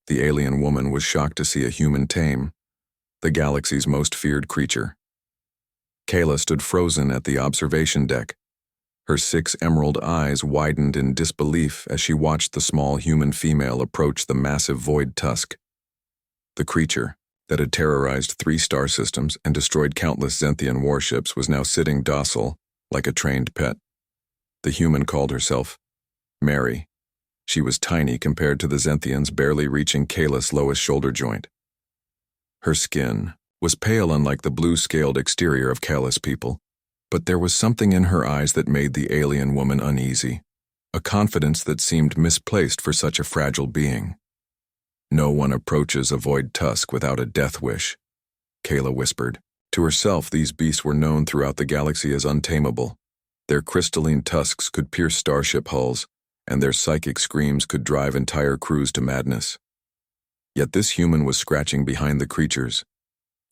The alien woman was shocked to see a human Tame, the galaxy's most feared creature. Kayla stood frozen at the observation deck. Her 6 emerald eyes widened in disbelief as she watched the small human female approach the massive void tusk. The creature, that had terrorized 3 star systems and destroyed countless Zenthian warships, was now sitting docile, like a trained pet. The human called herself Mary. She was tiny compared to the Zenthians, barely reaching Kayla's lowest shoulder joint. Her skin was pale, unlike the blue-scaled exterior of Kalas people, but there was something in her eyes that made the alien woman uneasy, a confidence that seemed misplaced for such a fragile being. "No one approaches a void tusk without a death wish," Kayla whispered. To herself, these beasts were known throughout the galaxy as untamable. Their crystalline tusks could pierce starship hulls, and their psychic screams could drive entire crews to madness. Yet this human was scratching behind the creatures,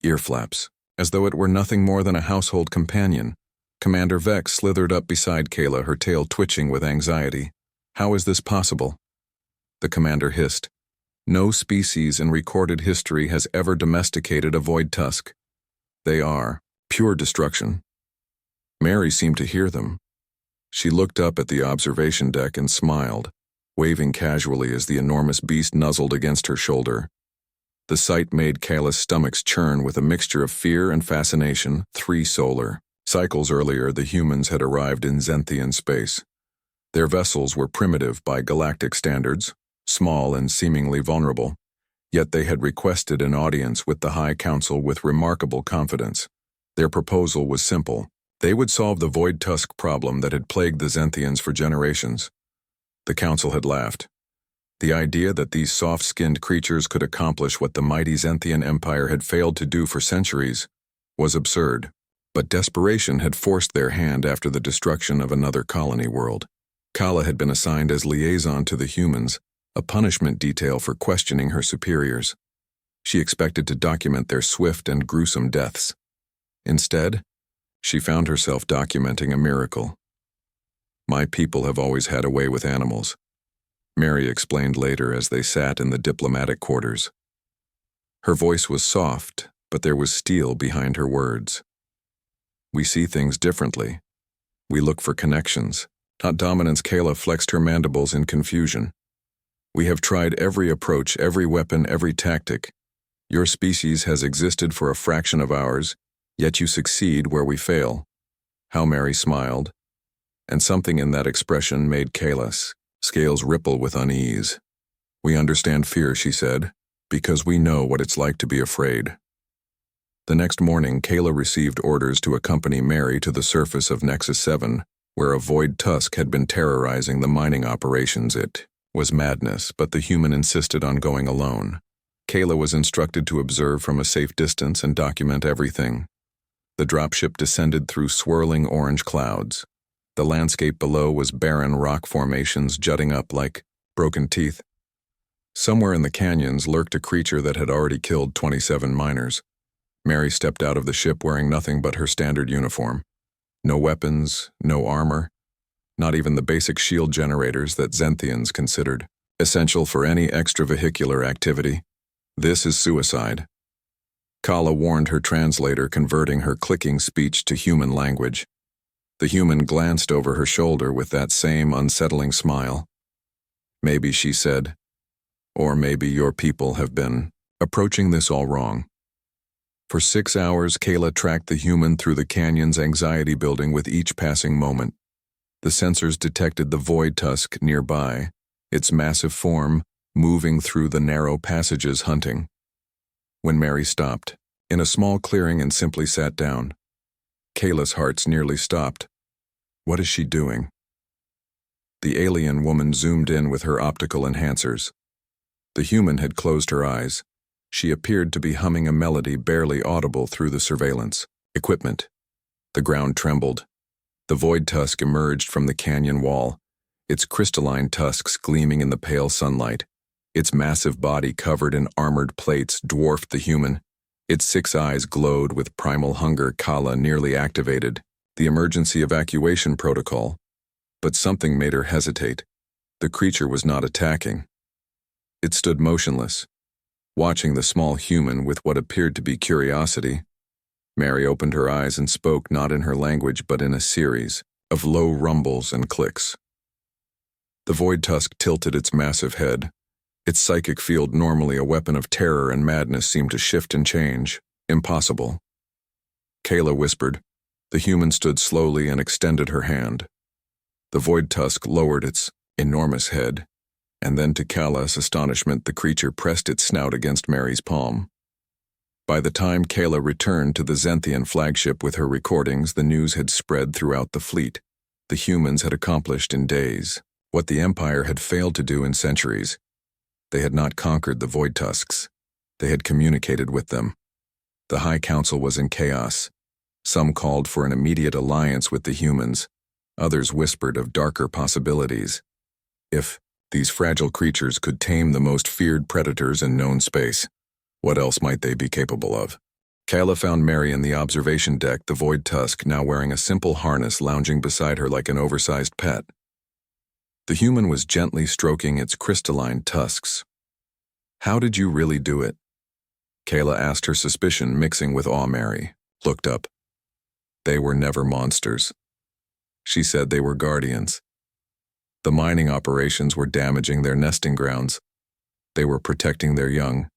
ear flaps, as though it were nothing more than a household companion. Commander Vex slithered up beside Kayla, her tail twitching with anxiety. "How is this possible?" The commander hissed. "No species in recorded history has ever domesticated a void tusk. They are pure destruction." Mary seemed to hear them. She looked up at the observation deck and smiled, waving casually as the enormous beast nuzzled against her shoulder. The sight made Kayla's stomachs churn with a mixture of fear and fascination. 3 solar cycles earlier, the humans had arrived in Zenthian space. Their vessels were primitive by galactic standards, small and seemingly vulnerable, yet they had requested an audience with the High Council with remarkable confidence. Their proposal was simple. They would solve the void tusk problem that had plagued the Zenthians for generations. The Council had laughed. The idea that these soft-skinned creatures could accomplish what the mighty Zenthian Empire had failed to do for centuries was absurd, but desperation had forced their hand after the destruction of another colony world. Kala had been assigned as liaison to the humans, a punishment detail for questioning her superiors. She expected to document their swift and gruesome deaths. Instead, she found herself documenting a miracle. "My people have always had a way with animals," Mary explained later as they sat in the diplomatic quarters. Her voice was soft, but there was steel behind her words. "We see things differently. We look for connections, not dominance." Kayla flexed her mandibles in confusion. "We have tried every approach, every weapon, every tactic. Your species has existed for a fraction of ours, yet you succeed where we fail." How Mary smiled, and something in that expression made Kayla's scales ripple with unease. "We understand fear," she said, "because we know what it's like to be afraid." The next morning, Kayla received orders to accompany Mary to the surface of Nexus 7, where a void tusk had been terrorizing the mining operations. It was madness, but the human insisted on going alone. Kayla was instructed to observe from a safe distance and document everything. The dropship descended through swirling orange clouds. The landscape below was barren rock formations jutting up like broken teeth. Somewhere in the canyons lurked a creature that had already killed 27 miners. Mary stepped out of the ship wearing nothing but her standard uniform. No weapons, no armor, not even the basic shield generators that Zenthians considered essential for any extravehicular activity. "This is suicide," Kala warned her translator, converting her clicking speech to human language. The human glanced over her shoulder with that same unsettling smile. "Maybe," she said, "or maybe your people have been approaching this all wrong." For 6 hours, Kayla tracked the human through the canyon's anxiety building with each passing moment. The sensors detected the void tusk nearby, its massive form moving through the narrow passages hunting. When Mary stopped, in a small clearing, and simply sat down, Kayla's heart nearly stopped. What is she doing? The alien woman zoomed in with her optical enhancers. The human had closed her eyes. She appeared to be humming a melody barely audible through the surveillance equipment. The ground trembled. The void tusk emerged from the canyon wall, its crystalline tusks gleaming in the pale sunlight. Its massive body covered in armored plates dwarfed the human. Its 6 eyes glowed with primal hunger. Kala nearly activated the emergency evacuation protocol, but something made her hesitate. The creature was not attacking. It stood motionless, watching the small human with what appeared to be curiosity. Mary opened her eyes and spoke not in her language but in a series of low rumbles and clicks. The void tusk tilted its massive head. Its psychic field, normally a weapon of terror and madness, seemed to shift and change. Impossible. Kayla whispered. The human stood slowly and extended her hand. The void tusk lowered its enormous head, and then to Kayla's astonishment the creature pressed its snout against Mary's palm. By the time Kayla returned to the Zenthian flagship with her recordings, the news had spread throughout the fleet. The humans had accomplished in days what the Empire had failed to do in centuries. They had not conquered the void tusks. They had communicated with them. The High Council was in chaos. Some called for an immediate alliance with the humans. Others whispered of darker possibilities. If these fragile creatures could tame the most feared predators in known space, what else might they be capable of? Kayla found Mary in the observation deck, the void tusk now wearing a simple harness lounging beside her like an oversized pet. The human was gently stroking its crystalline tusks. How did you really do it? Kayla asked, her suspicion mixing with awe. Mary looked up. They were never monsters. She said they were guardians. The mining operations were damaging their nesting grounds. They were protecting their young.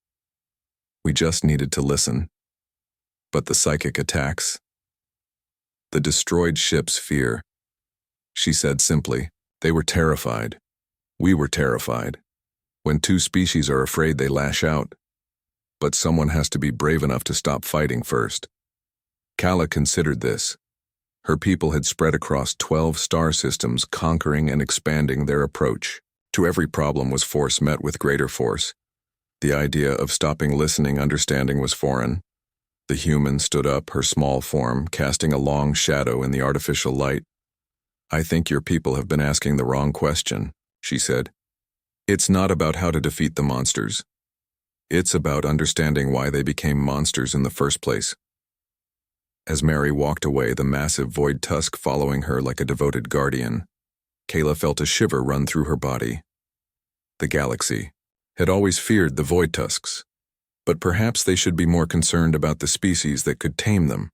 We just needed to listen. But the psychic attacks, the destroyed ship's fear, she said simply, they were terrified. We were terrified. When two species are afraid, they lash out. But someone has to be brave enough to stop fighting first. Kayla considered this. Her people had spread across 12 star systems, conquering and expanding their approach. To every problem was force met with greater force. The idea of stopping listening, understanding was foreign. The human stood up, her small form casting a long shadow in the artificial light. I think your people have been asking the wrong question, she said. It's not about how to defeat the monsters. It's about understanding why they became monsters in the first place. As Mary walked away, the massive void tusk following her like a devoted guardian, Kayla felt a shiver run through her body. The galaxy had always feared the void tusks, but perhaps they should be more concerned about the species that could tame them.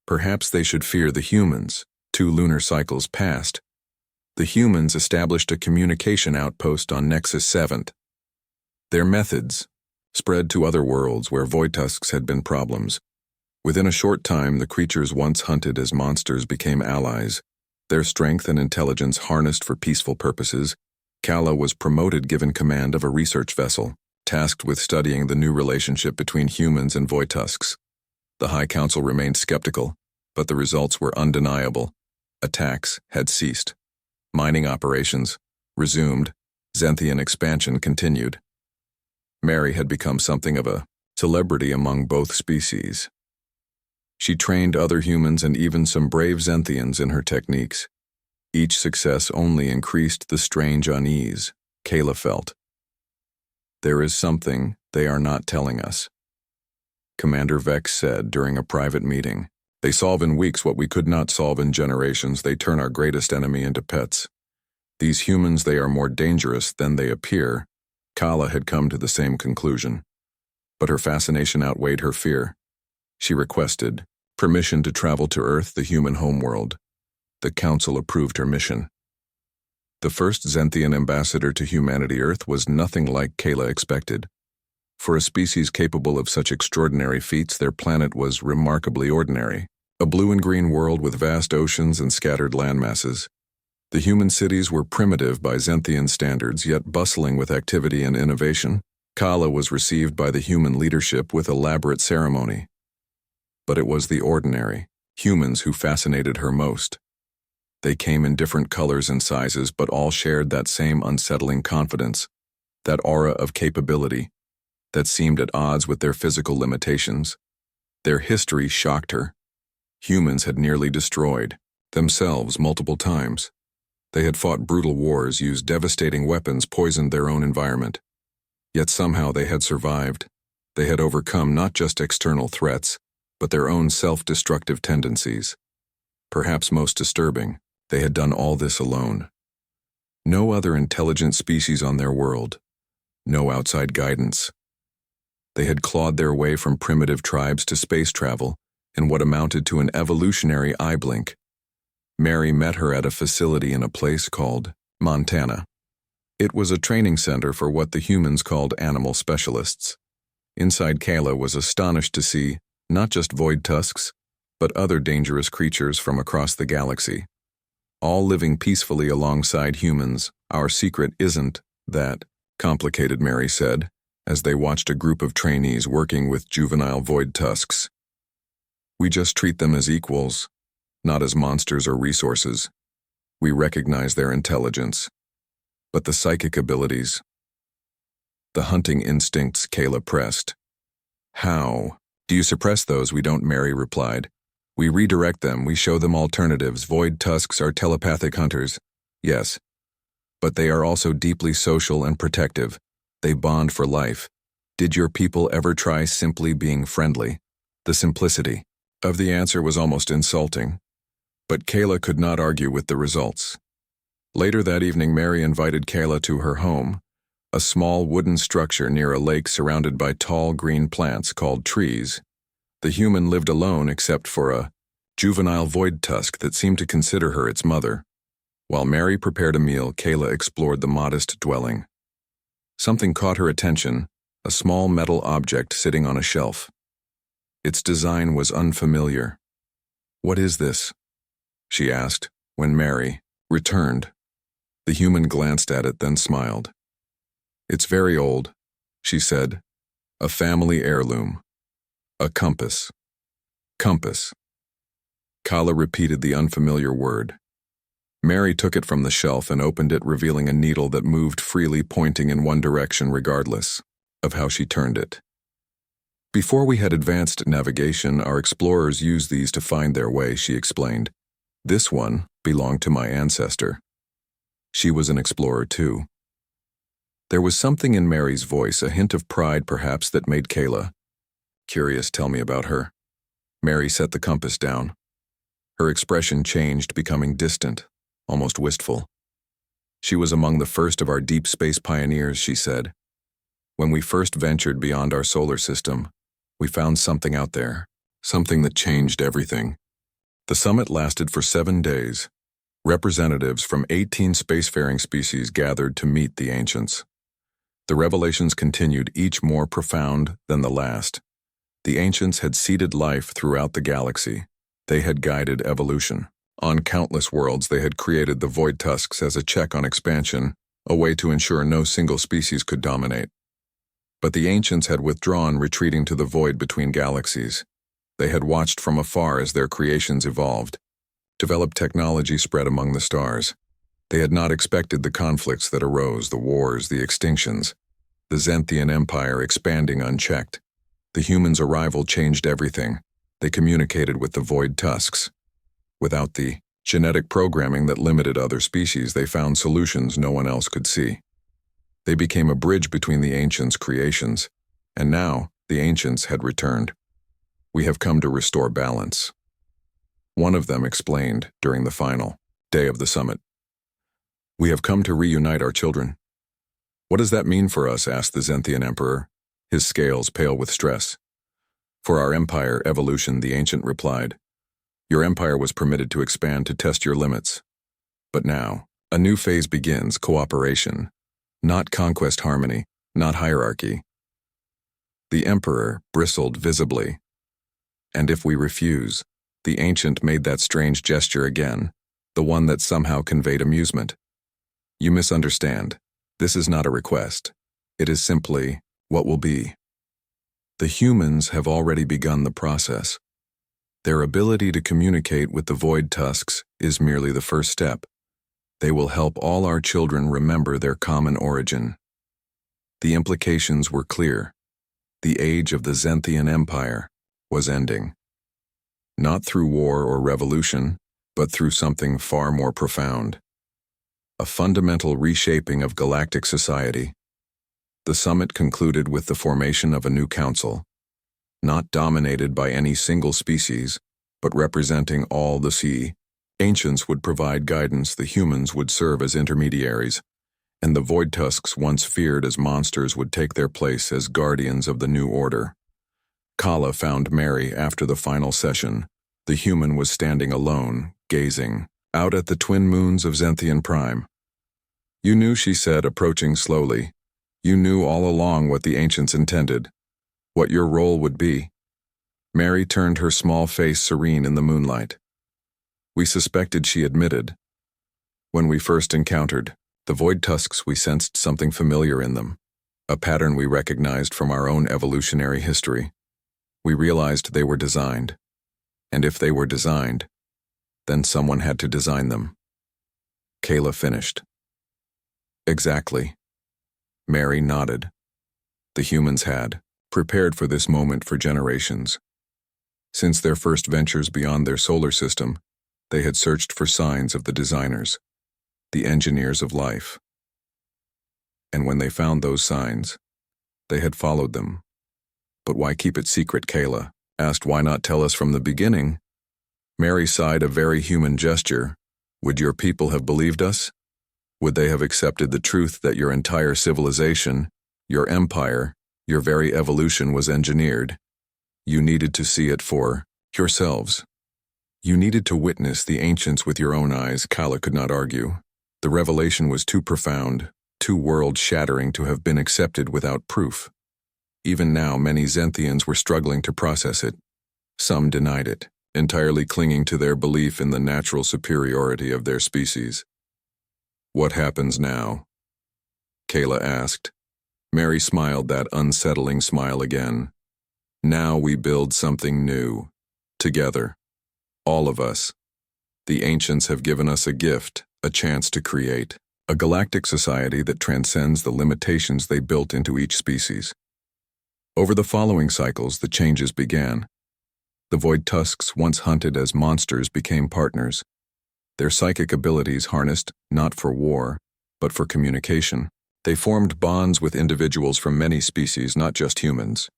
Perhaps they should fear the humans. 2 lunar cycles passed. The humans established a communication outpost on Nexus 7th. Their methods spread to other worlds where void tusks had been problems. Within a short time, the creatures once hunted as monsters became allies. Their strength and intelligence harnessed for peaceful purposes. Kayla was promoted, given command of a research vessel, tasked with studying the new relationship between humans and void tusks. The High Council remained skeptical, but the results were undeniable. Attacks had ceased. Mining operations resumed. Zenthian expansion continued. Mary had become something of a celebrity among both species. She trained other humans and even some brave Zenthians in her techniques. Each success only increased the strange unease Kayla felt. There is something they are not telling us, Commander Vex said during a private meeting. They solve in weeks what we could not solve in generations. They turn our greatest enemy into pets. These humans, they are more dangerous than they appear. Kayla had come to the same conclusion. But her fascination outweighed her fear. She requested permission to travel to Earth, the human homeworld. The Council approved her mission. The first Zenthian ambassador to humanity, Earth, was nothing like Kayla expected. For a species capable of such extraordinary feats, their planet was remarkably ordinary. A blue and green world with vast oceans and scattered landmasses. The human cities were primitive by Zenthian standards, yet bustling with activity and innovation. Kayla was received by the human leadership with elaborate ceremony. But it was the ordinary humans who fascinated her most. They came in different colors and sizes, but all shared that same unsettling confidence, that aura of capability that seemed at odds with their physical limitations. Their history shocked her. Humans had nearly destroyed themselves multiple times. They had fought brutal wars, used devastating weapons, poisoned their own environment. Yet somehow they had survived. They had overcome not just external threats, but their own self-destructive tendencies. Perhaps most disturbing, they had done all this alone. No other intelligent species on their world, no outside guidance. They had clawed their way from primitive tribes to space travel in what amounted to an evolutionary eye blink. Mary met her at a facility in a place called Montana. It was a training center for what the humans called animal specialists. Inside, Kayla was astonished to see not just void tusks, but other dangerous creatures from across the galaxy, all living peacefully alongside humans. Our secret isn't that complicated, Mary said, as they watched a group of trainees working with juvenile void tusks. We just treat them as equals, not as monsters or resources. We recognize their intelligence, but the psychic abilities, the hunting instincts, Kayla pressed. How? Do you suppress those? We don't, Mary replied. We redirect them, we show them alternatives. Void tusks are telepathic hunters, yes, but they are also deeply social and protective. They bond for life. Did your people ever try simply being friendly? The simplicity of the answer was almost insulting, but Kayla could not argue with the results. Later that evening, Mary invited Kayla to her home, a small wooden structure near a lake surrounded by tall green plants called trees. The human lived alone except for a juvenile void tusk that seemed to consider her its mother. While Mary prepared a meal, Kayla explored the modest dwelling. Something caught her attention, a small metal object sitting on a shelf. Its design was unfamiliar. What is this? She asked, when Mary returned. The human glanced at it, then smiled. It's very old, she said. A family heirloom. A compass. Compass. Kayla repeated the unfamiliar word. Mary took it from the shelf and opened it, revealing a needle that moved freely, pointing in one direction regardless of how she turned it. Before we had advanced navigation, our explorers used these to find their way, she explained. This one belonged to my ancestor. She was an explorer too. There was something in Mary's voice, a hint of pride perhaps, that made Kayla curious. Tell me about her. Mary set the compass down. Her expression changed, becoming distant, almost wistful. She was among the first of our deep space pioneers, she said. When we first ventured beyond our solar system, we found something out there, something that changed everything. The summit lasted for 7 days. Representatives from 18 spacefaring species gathered to meet the ancients. The revelations continued, each more profound than the last. The ancients had seeded life throughout the galaxy. They had guided evolution. On countless worlds, they had created the void tusks as a check on expansion, a way to ensure no single species could dominate. But the ancients had withdrawn, retreating to the void between galaxies. They had watched from afar as their creations evolved. Developed technology spread among the stars. They had not expected the conflicts that arose, the wars, the extinctions. The Zenthian Empire expanding unchecked. The humans' arrival changed everything. They communicated with the void tusks. Without the genetic programming that limited other species, they found solutions no one else could see. They became a bridge between the ancients' creations, and now the ancients had returned. We have come to restore balance. One of them explained during the final day of the summit. We have come to reunite our children. What does that mean for us? Asked the Zenthian Emperor, his scales pale with stress. For our empire, evolution, the ancient replied. Your empire was permitted to expand to test your limits. But now, a new phase begins, cooperation. Not conquest, harmony, not hierarchy. The emperor bristled visibly. And if we refuse? The ancient made that strange gesture again, the one that somehow conveyed amusement. You misunderstand. This is not a request. It is simply what will be. The humans have already begun the process. Their ability to communicate with the void tusks is merely the first step. They will help all our children remember their common origin. The implications were clear. The age of the Zenthian Empire was ending. Not through war or revolution, but through something far more profound. A fundamental reshaping of galactic society. The summit concluded with the formation of a new council, not dominated by any single species, but representing all the sea. Ancients would provide guidance, the humans would serve as intermediaries, and the Void Tusks once feared as monsters would take their place as guardians of the new order. Kala found Mary after the final session. The human was standing alone, gazing out at the twin moons of Zenthian Prime. "You knew," she said, approaching slowly. "You knew all along what the ancients intended, what your role would be." Mary turned her small face serene in the moonlight. "We suspected," she admitted. "When we first encountered the Void Tusks, we sensed something familiar in them, a pattern we recognized from our own evolutionary history. We realized they were designed. And if they were designed, then someone had to design them." Kayla finished. "Exactly." Mary nodded. The humans had prepared for this moment for generations. Since their first ventures beyond their solar system, they had searched for signs of the designers, the engineers of life. And when they found those signs, they had followed them. "But why keep it secret?" Kayla asked. "Why not tell us from the beginning?" Mary sighed, a very human gesture. "Would your people have believed us? Would they have accepted the truth that your entire civilization, your empire, your very evolution was engineered? You needed to see it for yourselves. You needed to witness the ancients with your own eyes." Kala could not argue. The revelation was too profound, too world-shattering to have been accepted without proof. Even now, many Zenthians were struggling to process it. Some denied it, entirely clinging to their belief in the natural superiority of their species. "What happens now?" Kayla asked. Mary smiled that unsettling smile again. "Now we build something new. Together. All of us. The ancients have given us a gift, a chance to create a galactic society that transcends the limitations they built into each species." Over the following cycles, the changes began. The Void Tusks, once hunted as monsters, became partners. Their psychic abilities harnessed not for war, but for communication. They formed bonds with individuals from many species, not just humans.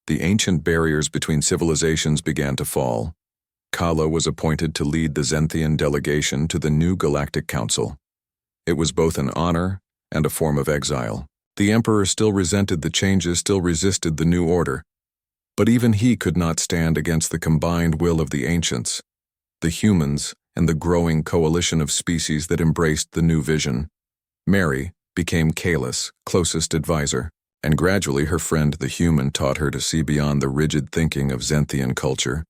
The ancient barriers between civilizations began to fall. Kala was appointed to lead the Zenthian delegation to the new Galactic Council. It was both an honor and a form of exile. The Emperor still resented the changes, still resisted the new order. But even he could not stand against the combined will of the ancients, the humans, and the growing coalition of species that embraced the new vision. Mary became Kayla's closest advisor, and gradually her friend the human taught her to see beyond the rigid thinking of Zenthian culture,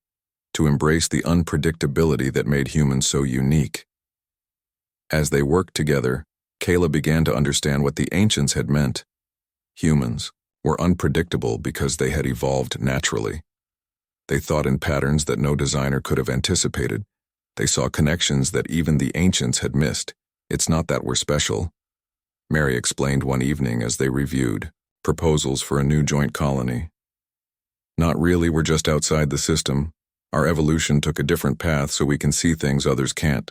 to embrace the unpredictability that made humans so unique. As they worked together, Kayla began to understand what the ancients had meant. Humans were unpredictable because they had evolved naturally. They thought in patterns that no designer could have anticipated. They saw connections that even the ancients had missed. "It's not that we're special," Mary explained one evening as they reviewed proposals for a new joint colony. "Not really, we're just outside the system. Our evolution took a different path so we can see things others can't."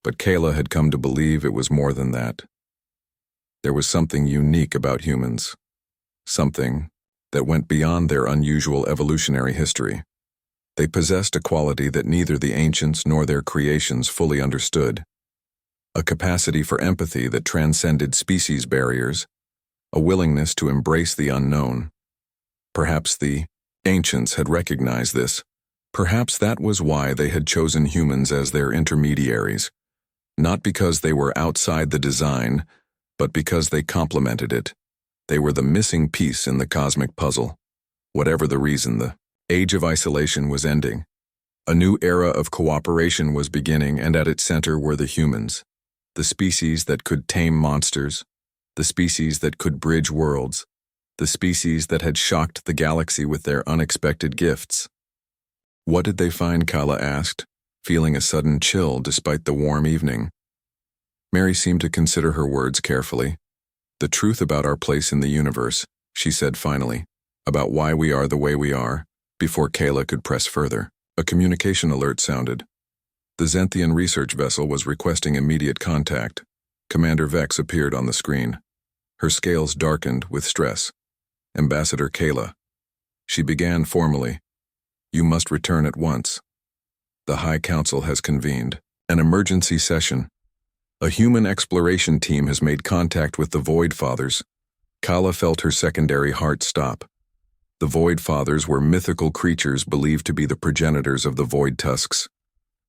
But Kayla had come to believe it was more than that. There was something unique about humans, something that went beyond their unusual evolutionary history. They possessed a quality that neither the ancients nor their creations fully understood, a capacity for empathy that transcended species barriers, a willingness to embrace the unknown. Perhaps the ancients had recognized this. Perhaps that was why they had chosen humans as their intermediaries. Not because they were outside the design, but because they complemented it. They were the missing piece in the cosmic puzzle. Whatever the reason, the age of isolation was ending. A new era of cooperation was beginning, and at its center were the humans, the species that could tame monsters, the species that could bridge worlds, the species that had shocked the galaxy with their unexpected gifts. "What did they find?" Kala asked, feeling a sudden chill despite the warm evening. Mary seemed to consider her words carefully. "The truth about our place in the universe," she said finally, "about why we are the way we are," before Kayla could press further. A communication alert sounded. The Zenthian research vessel was requesting immediate contact. Commander Vex appeared on the screen. Her scales darkened with stress. "Ambassador Kayla." She began formally. "You must return at once. The High Council has convened an emergency session. A human exploration team has made contact with the Void Fathers. Kala felt her secondary heart stop. The Void Fathers were mythical creatures believed to be the progenitors of the Void Tusks,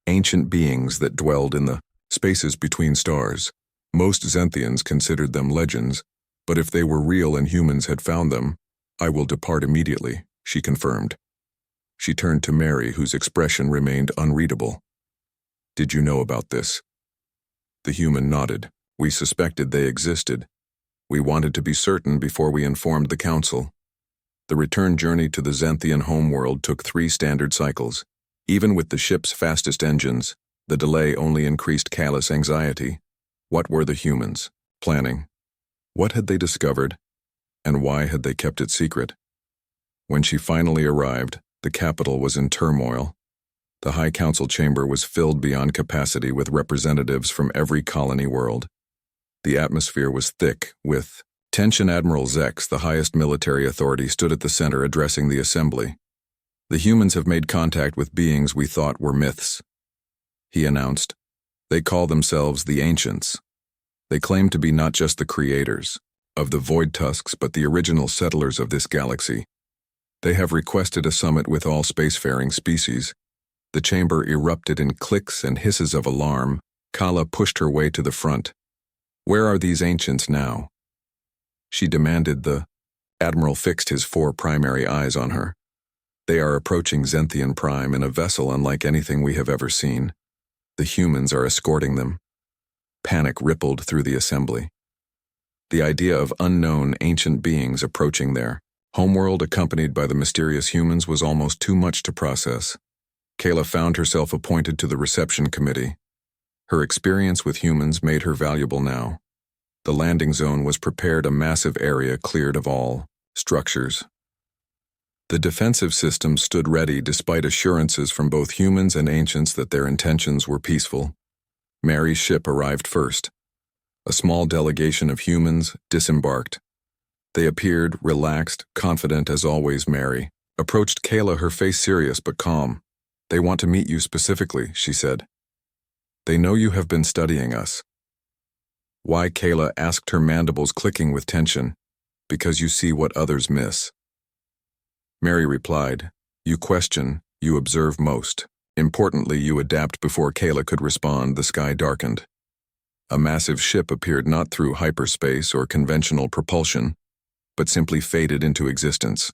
ancient beings that dwelled in the spaces between stars. Most Zenthians considered them legends, but if they were real and humans had found them, "I will depart immediately," she confirmed. She turned to Mary, whose expression remained unreadable. "Did you know about this?" The human nodded. "We suspected they existed. We wanted to be certain before we informed the council." The return journey to the Zenthian homeworld took 3 standard cycles. Even with the ship's fastest engines, the delay only increased Kala's anxiety. What were the humans planning? What had they discovered? And why had they kept it secret? When she finally arrived, the capital was in turmoil. The High Council chamber was filled beyond capacity with representatives from every colony world. The atmosphere was thick with tension. Admiral Zex, the highest military authority, stood at the center addressing the assembly. "The humans have made contact with beings we thought were myths," he announced. "They call themselves the Ancients. They claim to be not just the creators of the Void Tusks, but the original settlers of this galaxy. They have requested a summit with all spacefaring species." The chamber erupted in clicks and hisses of alarm. Kala pushed her way to the front. "Where are these ancients now?" she demanded. The admiral fixed his 4 primary eyes on her. "They are approaching Zenthian Prime in a vessel unlike anything we have ever seen. The humans are escorting them." Panic rippled through the assembly. The idea of unknown ancient beings approaching their homeworld accompanied by the mysterious humans was almost too much to process. Kala found herself appointed to the reception committee. Her experience with humans made her valuable now. The landing zone was prepared, a massive area cleared of all structures. The defensive system stood ready despite assurances from both humans and ancients that their intentions were peaceful. Mary's ship arrived first. A small delegation of humans disembarked. They appeared relaxed, confident as always. Mary approached Kala, her face serious but calm. "They want to meet you specifically," she said. "They know you have been studying us." "Why?" Kala asked, her mandibles clicking with tension. "Because you see what others miss." Mary replied, "You question, you observe most. Importantly, you adapt." Before Kala could respond, the sky darkened. A massive ship appeared, not through hyperspace or conventional propulsion, but simply faded into existence.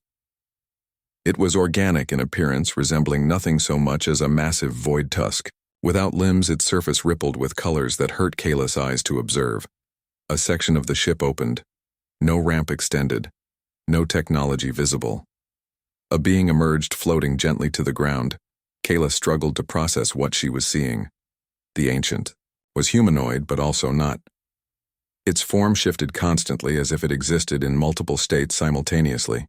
It was organic in appearance, resembling nothing so much as a massive void tusk. Without limbs, its surface rippled with colors that hurt Kala's eyes to observe. A section of the ship opened. No ramp extended. No technology visible. A being emerged, floating gently to the ground. Kala struggled to process what she was seeing. The Ancient was humanoid, but also not. Its form shifted constantly, as if it existed in multiple states simultaneously.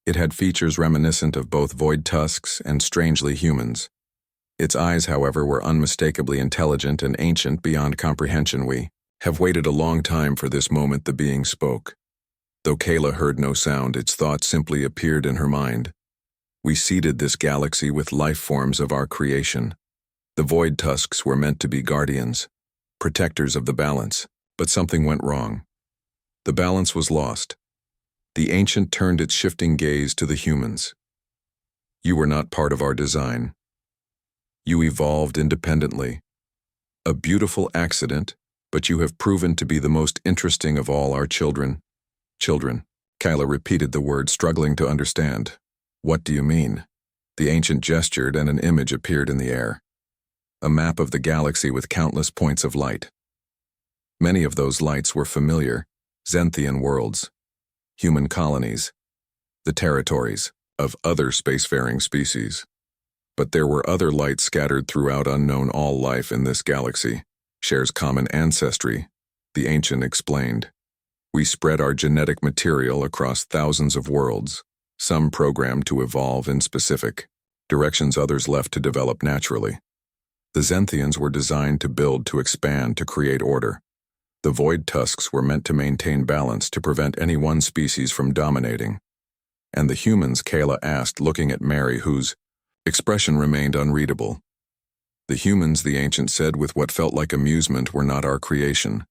It had features reminiscent of both void tusks and strangely humans. Its eyes, however, were unmistakably intelligent and ancient beyond comprehension. "We have waited a long time for this moment," the being spoke. Though Kala heard no sound, its thoughts simply appeared in her mind. "We seeded this galaxy with life forms of our creation. The void tusks were meant to be guardians, protectors of the balance, but something went wrong. The balance was lost." The Ancient turned its shifting gaze to the humans. "You were not part of our design. You evolved independently. A beautiful accident, but you have proven to be the most interesting of all our children." "Children." Kala repeated the word, struggling to understand. "What do you mean?" The Ancient gestured, and an image appeared in the air. A map of the galaxy with countless points of light. Many of those lights were familiar, Zenthian worlds, human colonies, the territories of other spacefaring species. But there were other lights scattered throughout. Unknown. All life in this galaxy shares common ancestry, the Ancient explained. "We spread our genetic material across thousands of worlds, some programmed to evolve in specific directions, others left to develop naturally. The Zenthians were designed to build, to expand, to create order. The void tusks were meant to maintain balance, to prevent any one species from dominating." "And the humans?" Kala asked, looking at Mary, whose expression remained unreadable. The humans, the ancient said with what felt like amusement, were not our creation.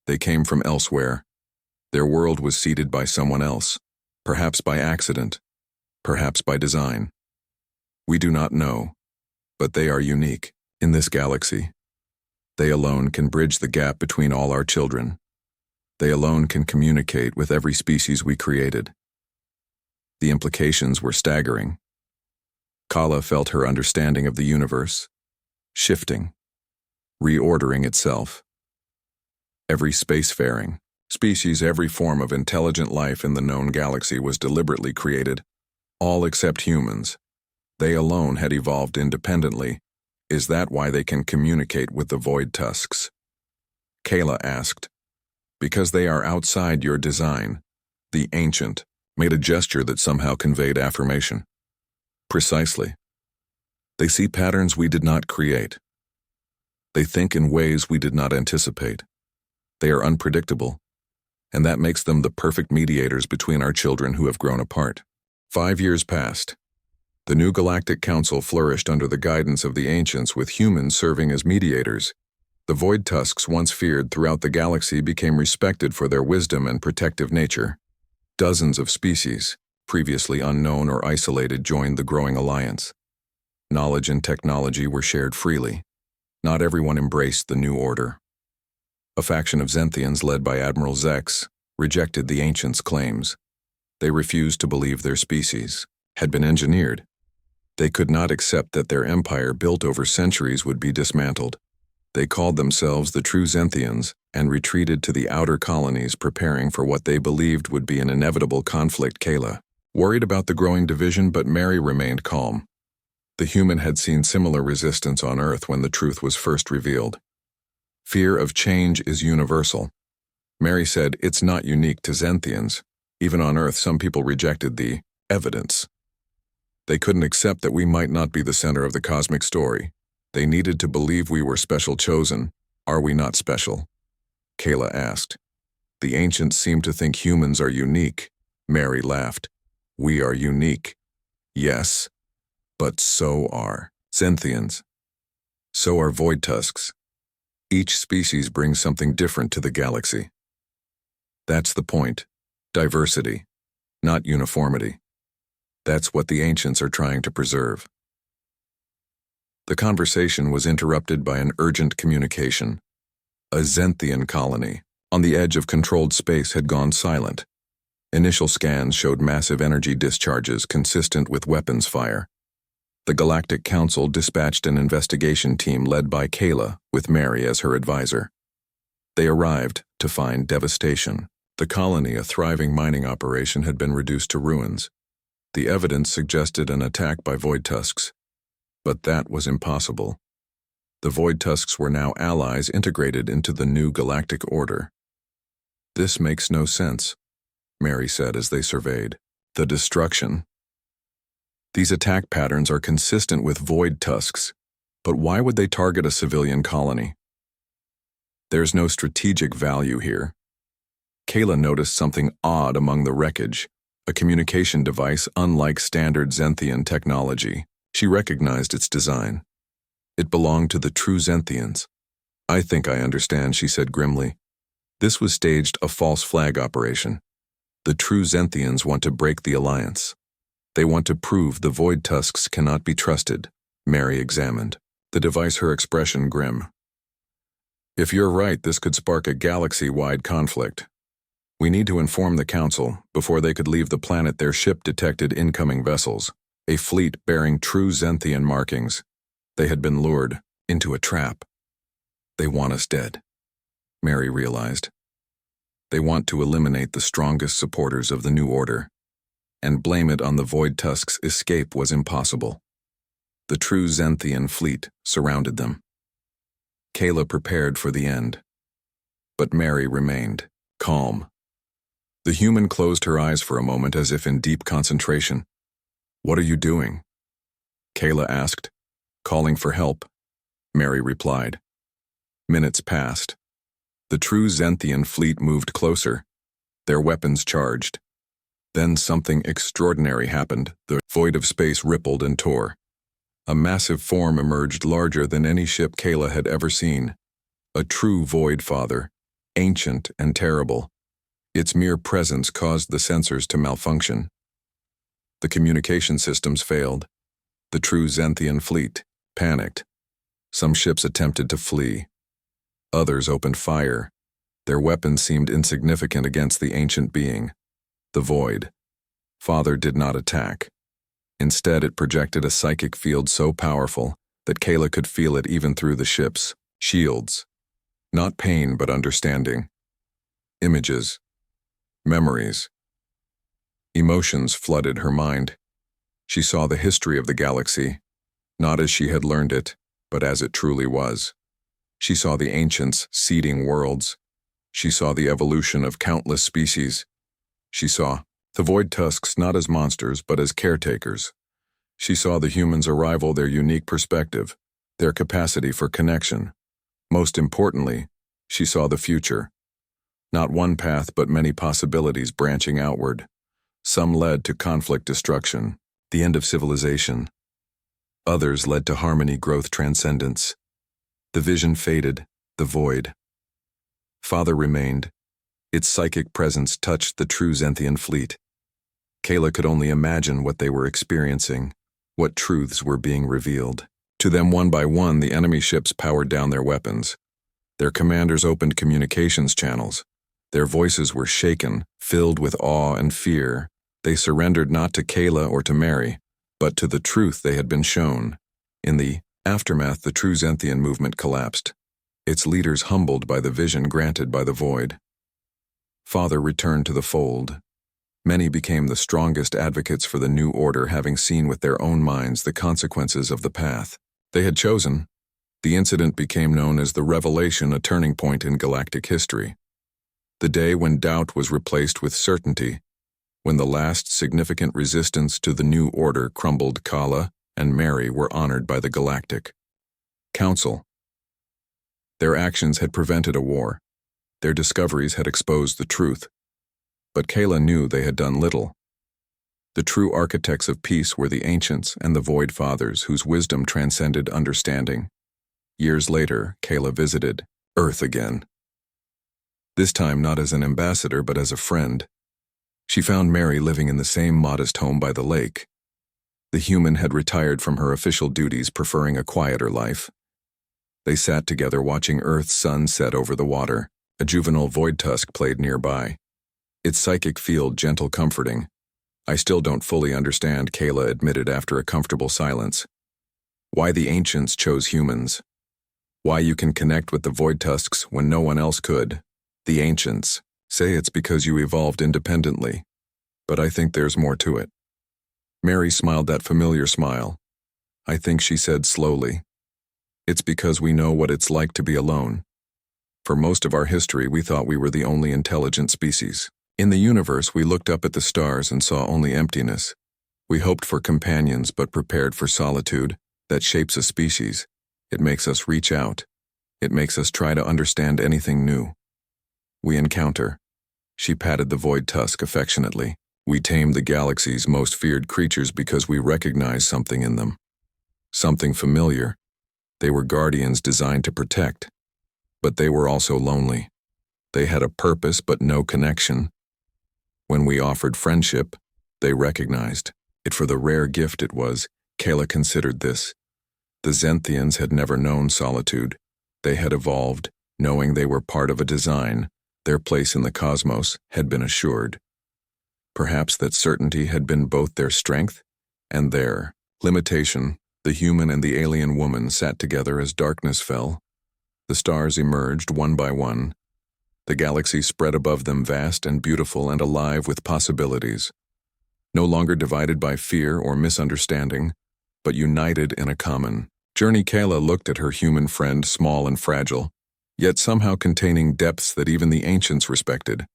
They came from elsewhere. Their world was seeded by someone else, perhaps by accident, perhaps by design. We do not know, but they are unique in this galaxy. They alone can bridge the gap between all our children. They alone can communicate with every species we created. The implications were staggering. Kala felt her understanding of the universe shifting, reordering itself. Every spacefaring species, every form of intelligent life in the known galaxy was deliberately created, all except humans. They alone had evolved independently. Is that why they can communicate with the void tusks? Kayla asked. Because they are outside your design. The ancient made a gesture that somehow conveyed affirmation. Precisely. They see patterns we did not create. They think in ways we did not anticipate. They are unpredictable, and that makes them the perfect mediators between our children who have grown apart. 5 years passed. The new Galactic Council flourished under the guidance of the ancients, with humans serving as mediators. The void tusks, once feared throughout the galaxy, became respected for their wisdom and protective nature. Dozens of species, previously unknown or isolated, joined the growing alliance. Knowledge and technology were shared freely. Not everyone embraced the new order. A faction of Zenthians led by Admiral Zex rejected the ancients' claims. They refused to believe their species had been engineered. They could not accept that their empire, built over centuries, would be dismantled. They called themselves the true Zenthians and retreated to the outer colonies, preparing for what they believed would be an inevitable conflict. Kayla worried about the growing division, but Mary remained calm. The human had seen similar resistance on Earth when the truth was first revealed. Fear of change is universal. Mary said, it's not unique to Zenthians. Even on Earth, some people rejected the evidence. They couldn't accept that we might not be the center of the cosmic story. They needed to believe we were special chosen. Are we not special? Kayla asked. The ancients seem to think humans are unique. Mary laughed. We are unique. Yes, but so are Zenthians. So are void tusks. Each species brings something different to the galaxy. That's the point. Diversity, not uniformity. That's what the ancients are trying to preserve. The conversation was interrupted by an urgent communication. A Zenthian colony on the edge of controlled space had gone silent. Initial scans showed massive energy discharges consistent with weapons fire. The Galactic Council dispatched an investigation team led by Kayla, with Mary as her advisor. They arrived to find devastation. The colony, a thriving mining operation, had been reduced to ruins. The evidence suggested an attack by void tusks, but that was impossible. The void tusks were now allies integrated into the new galactic order. This makes no sense, Mary said as they surveyed the destruction. These attack patterns are consistent with void tusks, but why would they target a civilian colony? There's no strategic value here. Kayla noticed something odd among the wreckage, a communication device unlike standard Zenthian technology. She recognized its design. It belonged to the true Zenthians. I think I understand, she said grimly. This was staged a false flag operation. The true Zenthians want to break the alliance. They want to prove the void tusks cannot be trusted. Mary examined the device, her expression grim. If you're right, this could spark a galaxy-wide conflict. We need to inform the Council. Before they could leave the planet, their ship detected incoming vessels, a fleet bearing true Zenthian markings. They had been lured into a trap. They want us dead, Mary realized. They want to eliminate the strongest supporters of the new order, and blame it on the void tusks. Escape was impossible. The true Zenthian fleet surrounded them. Kayla prepared for the end, but Mary remained calm. The human closed her eyes for a moment as if in deep concentration. What are you doing? Kayla asked. Calling for help, Mary replied. Minutes passed. The true Zenthian fleet moved closer, their weapons charged. Then something extraordinary happened. The void of space rippled and tore. A massive form emerged larger than any ship Kayla had ever seen. A true Void Father, ancient and terrible. Its mere presence caused the sensors to malfunction. The communication systems failed. The true Zenthian fleet panicked. Some ships attempted to flee. Others opened fire. Their weapons seemed insignificant against the ancient being. The Void Father did not attack. Instead, it projected a psychic field so powerful that Kayla could feel it even through the ship's shields. Not pain, but understanding. Images. Memories. Emotions flooded her mind. She saw the history of the galaxy, not as she had learned it, but as it truly was. She saw the ancients seeding worlds. She saw the evolution of countless species. She saw the Void Tusks not as monsters, but as caretakers. She saw the humans' arrival, their unique perspective, their capacity for connection. Most importantly, she saw the future. Not one path, but many possibilities branching outward. Some led to conflict, destruction, the end of civilization. Others led to harmony, growth, transcendence. The vision faded, the Void Father remained. Its psychic presence touched the true Zenthian fleet. Kayla could only imagine what they were experiencing, what truths were being revealed. To them, one by one, the enemy ships powered down their weapons. Their commanders opened communications channels. Their voices were shaken, filled with awe and fear. They surrendered not to Kayla or to Mary, but to the truth they had been shown. In the aftermath, the true Zenthian movement collapsed, its leaders humbled by the vision granted by the Void Father returned to the fold. Many became the strongest advocates for the new order, having seen with their own minds the consequences of the path they had chosen. The incident became known as the Revelation, a turning point in galactic history. The day when doubt was replaced with certainty, when the last significant resistance to the new order crumbled. Kala and Mary were honored by the Galactic Council. Their actions had prevented a war. Their discoveries had exposed the truth. But Kayla knew they had done little. The true architects of peace were the ancients and the Void Fathers, whose wisdom transcended understanding. Years later, Kayla visited Earth again. This time not as an ambassador, but as a friend. She found Mary living in the same modest home by the lake. The human had retired from her official duties, preferring a quieter life. They sat together watching Earth's sun set over the water. A juvenile Void Tusk played nearby, its psychic field gentle, comforting. I still don't fully understand, Kayla admitted after a comfortable silence. Why the ancients chose humans. Why you can connect with the Void Tusks when no one else could. The ancients say it's because you evolved independently, but I think there's more to it. Mary smiled that familiar smile. I think she said slowly, it's because we know what it's like to be alone. For most of our history, we thought we were the only intelligent species. In the universe, we looked up at the stars and saw only emptiness. We hoped for companions but prepared for solitude. That shapes a species. It makes us reach out. It makes us try to understand anything new we encounter. She patted the Void Tusk affectionately. We tamed the galaxy's most feared creatures because we recognized something in them. Something familiar. They were guardians designed to protect. But they were also lonely. They had a purpose but no connection. When we offered friendship, they recognized it for the rare gift it was. Kayla considered this. The Zenthians had never known solitude. They had evolved, knowing they were part of a design. Their place in the cosmos had been assured. Perhaps that certainty had been both their strength and their limitation. The human and the alien woman sat together as darkness fell. The stars emerged one by one. The galaxy spread above them, vast and beautiful and alive with possibilities. No longer divided by fear or misunderstanding, but united in a common journey. Kayla looked at her human friend, small and fragile, yet somehow containing depths that even the ancients respected.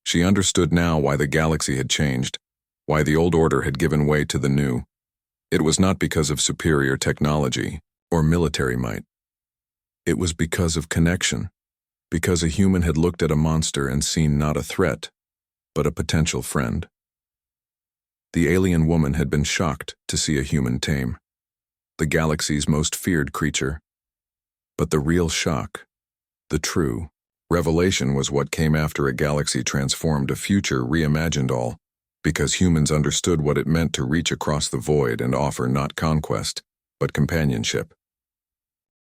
She understood now why the galaxy had changed, why the old order had given way to the new. It was not because of superior technology or military might. It was because of connection, because a human had looked at a monster and seen not a threat, but a potential friend. The alien woman had been shocked to see a human tame. the galaxy's most feared creature. But the real shock, the true revelation, was what came after a galaxy transformed, a future reimagined, all because humans understood what it meant to reach across the void and offer not conquest, but companionship.